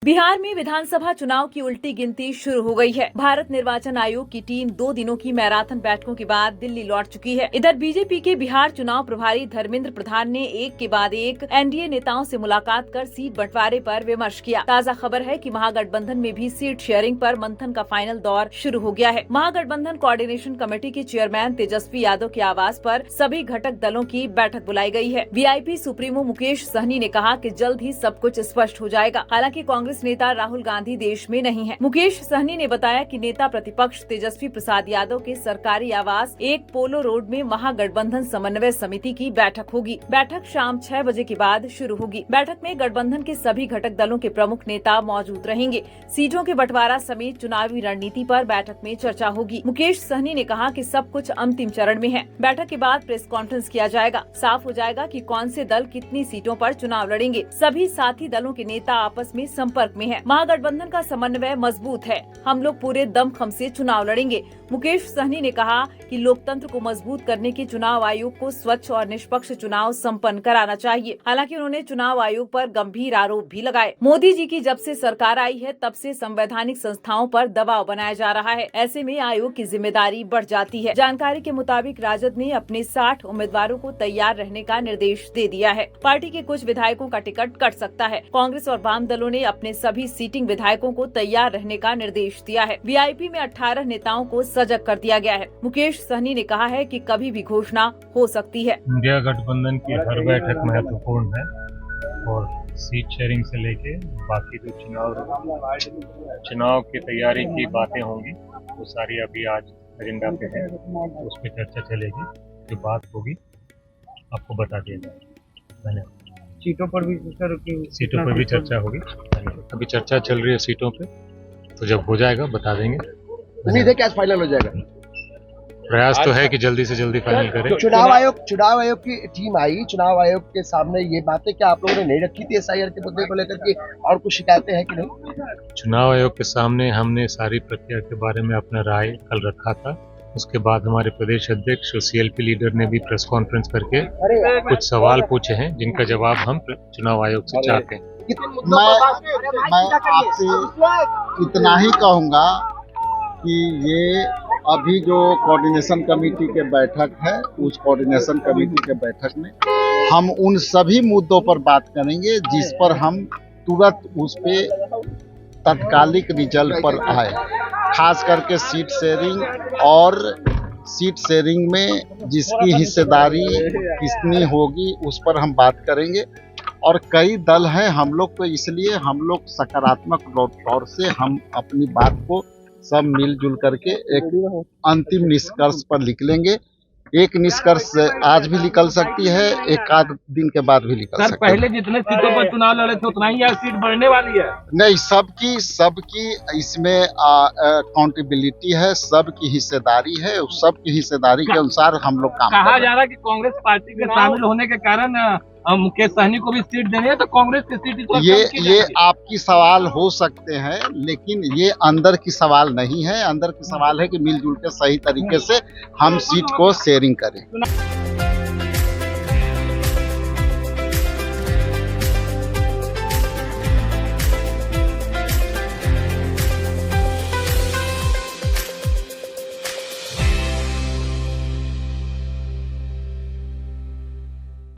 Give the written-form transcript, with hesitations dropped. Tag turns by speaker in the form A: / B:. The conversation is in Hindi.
A: बिहार में विधानसभा चुनाव की उल्टी गिनती शुरू हो गई है। भारत निर्वाचन आयोग की टीम 2 दिनों की मैराथन बैठकों के बाद दिल्ली लौट चुकी है। इधर बीजेपी के बिहार चुनाव प्रभारी धर्मेंद्र प्रधान ने एक के बाद एक एनडीए नेताओं से मुलाकात कर सीट बंटवारे पर विमर्श किया। ताज़ा खबर है कि महागठबंधन में भी सीट शेयरिंग पर मंथन का फाइनल दौर शुरू हो गया है। महागठबंधन कोऑर्डिनेशन कमेटी के चेयरमैन तेजस्वी यादव के आवास पर सभी घटक दलों की बैठक बुलाई गई है। वीआईपी सुप्रीमो मुकेश सहनी ने कहा कि जल्द ही सब कुछ स्पष्ट हो जाएगा। हालांकि कांग्रेस नेता राहुल गांधी देश में नहीं है। मुकेश सहनी ने बताया कि नेता प्रतिपक्ष तेजस्वी प्रसाद यादव के सरकारी आवास एक पोलो रोड में महागठबंधन समन्वय समिति की बैठक होगी। बैठक शाम 6 बजे के बाद शुरू होगी। बैठक में गठबंधन के सभी घटक दलों के प्रमुख नेता मौजूद रहेंगे। सीटों के बंटवारा समेत चुनावी रणनीति पर बैठक में चर्चा होगी। मुकेश सहनी ने कहा कि सब कुछ अंतिम चरण में है। बैठक के बाद प्रेस कॉन्फ्रेंस किया जाएगा। साफ हो जाएगा कि कौन से दल कितनी सीटों पर चुनाव लड़ेंगे। सभी साथी दलों के नेता आपस में संपर्क में है। महागठबंधन का समन्वय मजबूत है। हम लोग पूरे दमखम से चुनाव लड़ेंगे। मुकेश सहनी ने कहा कि लोकतंत्र को मजबूत करने के चुनाव आयोग को स्वच्छ और निष्पक्ष चुनाव संपन्न कराना चाहिए। हालांकि उन्होंने चुनाव आयोग पर गंभीर आरोप भी लगाए। मोदी जी की जब से सरकार आई है तब से संवैधानिक संस्थाओं पर दबाव बनाया जा रहा है। ऐसे में आयोग की जिम्मेदारी बढ़ जाती है। जानकारी के मुताबिक राजद ने अपने 60 उम्मीदवारों को तैयार रहने का निर्देश दे दिया है। पार्टी के कुछ विधायकों का टिकट कट सकता है। कांग्रेस और वाम दलों ने अपने सभी सीटिंग विधायकों को तैयार रहने का निर्देश दिया है। वीआईपी में 18 नेताओं को सजग कर दिया गया है। मुकेश सहनी ने कहा है कि कभी भी घोषणा हो सकती है।
B: इंडिया गठबंधन की हर बैठक महत्वपूर्ण है और सीट शेयरिंग से लेके बाकी जो चुनाव की तैयारी की बातें होंगी वो सारी अभी आज एजेंडा पे है। उस पर चर्चा चलेगी। जो बात होगी आपको बता दिया जाएगा। धन्यवाद।
C: सीटों पर भी
B: चर्चा होगी। अभी चर्चा चल रही है सीटों पे, तो जब हो जाएगा बता देंगे।
D: उम्मीद है कि आज फाइनल हो जाएगा।
B: प्रयास तो है कि जल्दी से जल्दी फाइनल करें।
D: चुनाव आयोग की टीम आई। चुनाव आयोग के सामने ये बातें क्या आप लोगों ने नहीं रखी थी एसआईआर के मुद्दे को लेकर के, और कुछ शिकायतें हैं कि नहीं?
B: चुनाव आयोग के सामने हमने सारी प्रक्रिया के बारे में अपना राय कल रखा था। उसके बाद हमारे प्रदेश अध्यक्ष और सीएलपी लीडर ने भी प्रेस कॉन्फ्रेंस करके कुछ सवाल पूछे हैं जिनका जवाब हम चुनाव आयोग से चाहते हैं।
E: मैं आपसे इतना ही कहूँगा कि ये अभी जो कोऑर्डिनेशन कमेटी के बैठक है, उस कोऑर्डिनेशन कमेटी के बैठक में हम उन सभी मुद्दों पर बात करेंगे जिस पर हम तुरंत उस पे तत्कालिक रिजल्ट पर आए। खास करके सीट शेयरिंग में जिसकी हिस्सेदारी कितनी होगी उस पर हम बात करेंगे। और कई दल हैं हम लोग, तो इसलिए हम लोग सकारात्मक तौर से हम अपनी बात को सब मिलजुल करके एक अंतिम निष्कर्ष पर लिख लेंगे। एक निष्कर्ष आज भी निकल सकती है, एक आध दिन के बाद भी निकल सकती है।
C: पहले जितने सीटों पर चुनाव लड़े थे उतना ही सीट बढ़ने वाली है।
E: नहीं, सबकी इसमें अकाउंटेबिलिटी है, सबकी हिस्सेदारी है। सबकी हिस्सेदारी के अनुसार हम लोग काम
C: कहा जा रहा है कि कांग्रेस पार्टी के शामिल होने के कारण मुकेश सहनी को भी सीट देनी है, तो कांग्रेस की सीट
E: ये आपकी सवाल हो सकते हैं, लेकिन ये अंदर की सवाल नहीं है। अंदर की सवाल है कि मिलजुल के सही तरीके से हम सीट को शेयरिंग करें।